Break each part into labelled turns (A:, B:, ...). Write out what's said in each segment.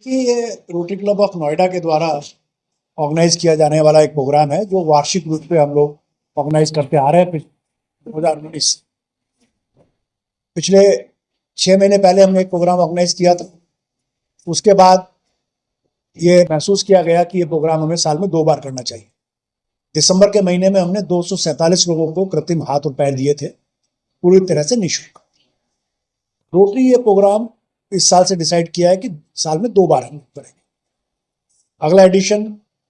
A: कि ये rotary club of Noida के द्वारा ऑर्गेनाइज किया जाने वाला एक प्रोग्राम है जो वार्षिक रूप से हम लोग ऑर्गेनाइज करते आ रहे हैं 2019। पिछले 6 महीने पहले हमने एक प्रोग्राम ऑर्गेनाइज किया था। उसके बाद ये महसूस किया गया कि ये प्रोग्राम हमें साल में 2 बार करना चाहिए। दिसंबर के महीने में हमने 247 लोगों को कृत्रिम हाथ और पैर दिए थे, पूरी तरह से निःशुल्क। रोटरी ये प्रोग्राम इस साल से डिसाइड किया है कि साल में 2 बार हम करेंगे। अगला एडिशन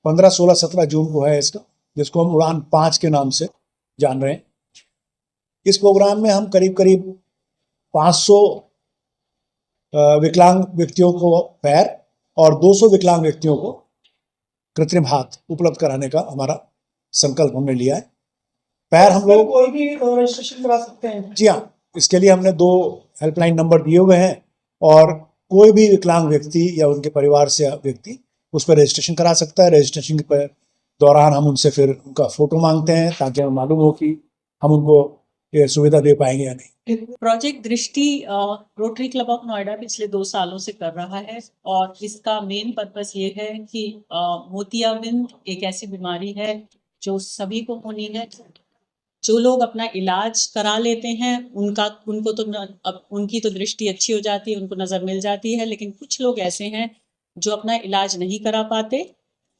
A: 15, 16, 17 जून को है इसका, जिसको हम उड़ान 5 के नाम से जान रहे हैं। इस प्रोग्राम में हम करीब करीब 500 विकलांग व्यक्तियों को पैर और 200 विकलांग व्यक्तियों को कृत्रिम हाथ उपलब्ध कराने का हमारा संकल्प हमने लिया है। पैर हम लोग
B: कोई भी रजिस्ट्रेशन करा सकते हैं।
A: जी हाँ, इसके लिए हमने 2 हेल्पलाइन नंबर दिए हुए हैं और कोई भी विकलांग व्यक्ति या उनके परिवार से व्यक्ति उस पर रजिस्ट्रेशन करा सकता है। रजिस्ट्रेशन के दौरान हम उनसे फिर उनका फोटो मांगते हैं ताकि हमें मालूम हो कि हम उनको ये सुविधा दे पाएंगे या नहीं।
C: प्रोजेक्ट दृष्टि रोटरी क्लब ऑफ नोएडा पिछले 2 सालों से कर रहा है और इसका मेन पर्पस ये है कि मोतियाबिंद एक ऐसी बीमारी है जो सभी को होनी है। जो लोग अपना इलाज करा लेते हैं उनको तो अब उनकी तो दृष्टि अच्छी हो जाती है, उनको नज़र मिल जाती है, लेकिन कुछ लोग ऐसे हैं जो अपना इलाज नहीं करा पाते।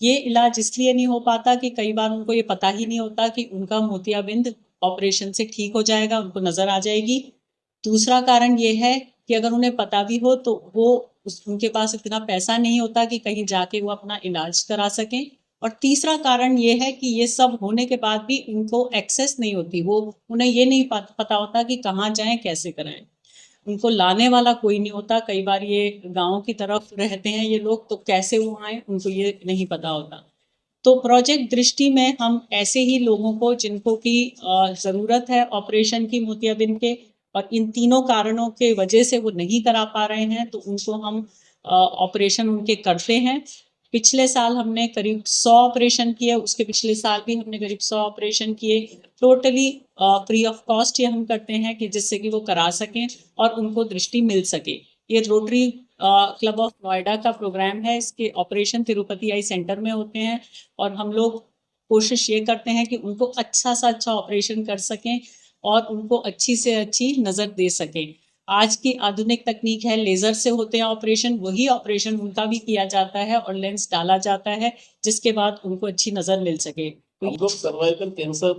C: ये इलाज इसलिए नहीं हो पाता कि कई बार उनको ये पता ही नहीं होता कि उनका मोतियाबिंद ऑपरेशन से ठीक हो जाएगा, उनको नज़र आ जाएगी। दूसरा कारण ये है कि अगर उन्हें पता भी हो तो उनके पास इतना पैसा नहीं होता कि कहीं जाके वो अपना इलाज करा सकें। और तीसरा कारण ये है कि ये सब होने के बाद भी उनको एक्सेस नहीं होती, उन्हें ये नहीं पता होता कि कहाँ जाएं, कैसे कराएं। उनको लाने वाला कोई नहीं होता। कई बार ये गाँव की तरफ रहते हैं ये लोग, तो कैसे वो आए उनको ये नहीं पता होता। तो प्रोजेक्ट दृष्टि में हम ऐसे ही लोगों को जिनको की ज़रूरत है ऑपरेशन की मोतियाबिंद के और इन तीनों कारणों के वजह से वो नहीं करा पा रहे हैं, तो उनको हम ऑपरेशन उनके करते हैं। पिछले साल हमने करीब 100 ऑपरेशन किए, उसके पिछले साल भी हमने करीब 100 ऑपरेशन किए। टोटली फ्री ऑफ कॉस्ट ये हम करते हैं कि जिससे कि वो करा सकें और उनको दृष्टि मिल सके। ये रोटरी क्लब ऑफ नोएडा का प्रोग्राम है। इसके ऑपरेशन तिरुपति आई सेंटर में होते हैं और हम लोग कोशिश ये करते हैं कि उनको अच्छा सा अच्छा ऑपरेशन कर सकें और उनको अच्छी से अच्छी नज़र दे सकें। आज की आधुनिक तकनीक है, लेज़र से होते हैं ऑपरेशन, वही ऑपरेशन उनका भी किया जाता है और लेंस डाला जाता है जिसके बाद उनको अच्छी नज़र मिल सके।
D: हम लोग सर्वाइकल कैंसर,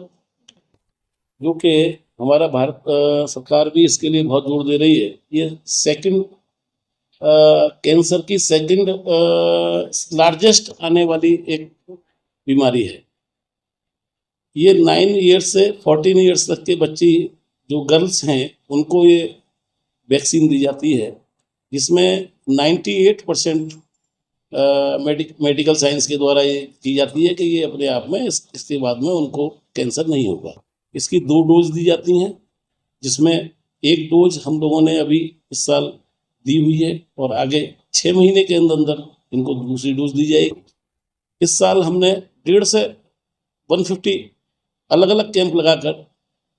D: जो कि हमारा भारत सरकार भी इसके लिए बहुत जोर दे रही है, ये सेकंड कैंसर की सेकंड लार्जेस्ट आने वाली एक बीमारी है। ये 9 ईयर्स से 14 ईयर्स तक के बच्ची जो गर्ल्स हैं उनको ये वैक्सीन दी जाती है, जिसमें 98% मेडिकल साइंस के द्वारा ये की जाती है कि ये अपने आप में इसके बाद में उनको कैंसर नहीं होगा। इसकी 2 डोज दी जाती हैं, जिसमें एक डोज हम लोगों ने अभी इस साल दी हुई है और आगे 6 महीने के अंदर इनको दूसरी डोज दी जाएगी। इस साल हमने 150 से 150 अलग अलग कैंप लगाकर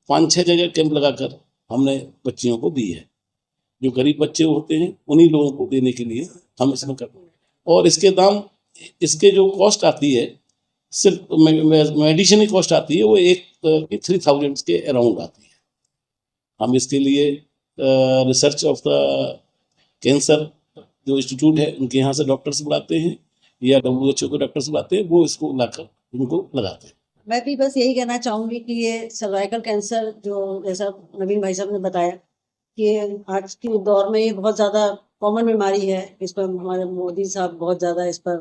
D: 5-6 जगह कैंप लगाकर हमने बच्चियों को दी है। जो गरीब बच्चे होते हैं उन्हीं लोगों को देने के लिए हम इसमें करते हैं। और इसके दाम, इसके जो कॉस्ट आती है, सिर्फ मेडिसिन की कॉस्ट आती है, वो 3000 के अराउंड आती है। हम इसके लिए रिसर्च ऑफ द कैंसर जो इंस्टीट्यूट है उनके यहाँ से डॉक्टर्स बुलाते हैं या WHO के डॉक्टर्स बुलाते हैं, वो इसको लाकर उनको लगाते हैं।
E: मैं भी बस यही कहना चाहूँगी कि ये सर्वाइकल कैंसर, जो जैसा नवीन भाई साहब ने बताया कि आज के दौर में ये बहुत ज़्यादा कॉमन बीमारी है। इस पर हमारे मोदी साहब बहुत ज़्यादा इस पर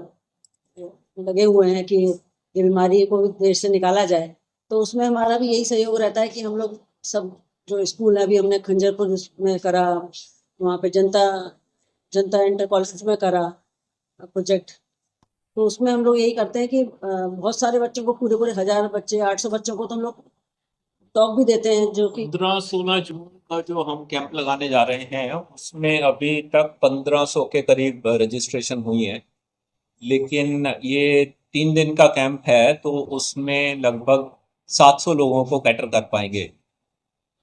E: लगे हुए हैं कि ये बीमारी को देश से निकाला जाए। तो उसमें हमारा भी यही सहयोग रहता है कि हम लोग सब जो स्कूल है, अभी हमने खंजरपुर में करा, वहाँ पे जनता इंटर कॉलेज में करा प्रोजेक्ट। तो उसमें हम लोग यही करते हैं कि बहुत सारे बच्चों को, पूरे 1000 बच्चे, 800 बच्चों को तो हम लोग टॉक भी देते हैं, जो कि
F: 15-16 जून का जो हम कैंप लगाने जा रहे हैं उसमें अभी तक 1500 के करीब रजिस्ट्रेशन हुई है। लेकिन ये 3 दिन का कैंप है, तो उसमें लगभग 700 लोगों को कैटर कर पाएंगे,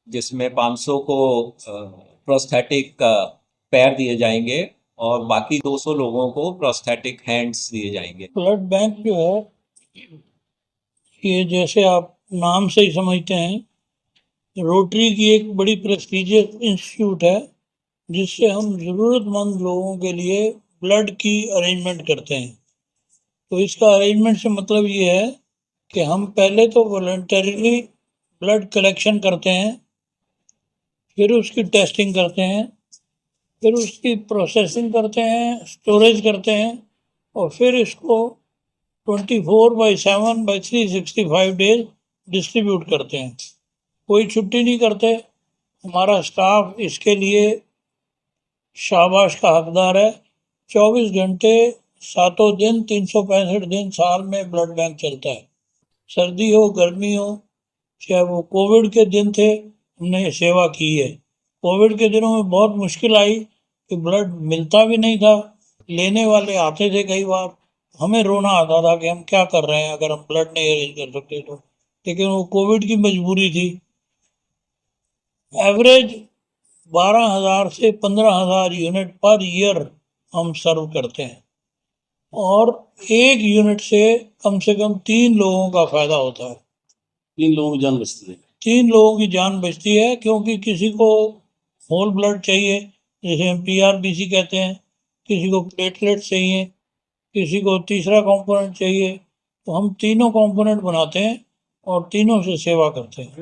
F: जिसमें 500 को प्रोस्थेटिक पैर दिए जाएंगे और बाकी 200 लोगों को प्रोस्थेटिक हैंड्स दिए जाएंगे।
G: ब्लड बैंक जो है ये जैसे आप नाम से ही समझते हैं, रोटरी की एक बड़ी प्रेस्टीजियस इंस्टीट्यूट है जिससे हम ज़रूरतमंद लोगों के लिए ब्लड की अरेंजमेंट करते हैं। तो इसका अरेंजमेंट से मतलब ये है कि हम पहले तो वॉलंटरीली ब्लड कलेक्शन करते हैं, फिर उसकी टेस्टिंग करते हैं, फिर उसकी प्रोसेसिंग करते हैं, स्टोरेज करते हैं और फिर इसको 24/7/365 डेज डिस्ट्रीब्यूट करते हैं। कोई छुट्टी नहीं करते। हमारा स्टाफ इसके लिए शाबाश का हकदार है। 24 घंटे 7 दिन 365 दिन साल में ब्लड बैंक चलता है। सर्दी हो गर्मी हो, चाहे वो कोविड के दिन थे, हमने ये सेवा की है। कोविड के दिनों में बहुत मुश्किल आई कि ब्लड मिलता भी नहीं था, लेने वाले आते थे, कई बार हमें रोना आता था कि हम क्या कर रहे हैं अगर हम ब्लड नहीं अरेंज कर सकते तो, लेकिन वो कोविड की मजबूरी थी। एवरेज 12,000 से 15,000 यूनिट पर ईयर हम सर्व करते हैं और एक यूनिट से कम 3 लोगों का फायदा होता है।
D: 3 लोगों की जान बचती है।
G: 3 लोगों की जान बचती है, क्योंकि किसी को होल ब्लड चाहिए जिसे हम PRBC कहते हैं, किसी को प्लेटलेट चाहिए, किसी को तीसरा कंपोनेंट चाहिए। तो हम तीनों कंपोनेंट बनाते हैं और तीनों से सेवा करते हैं।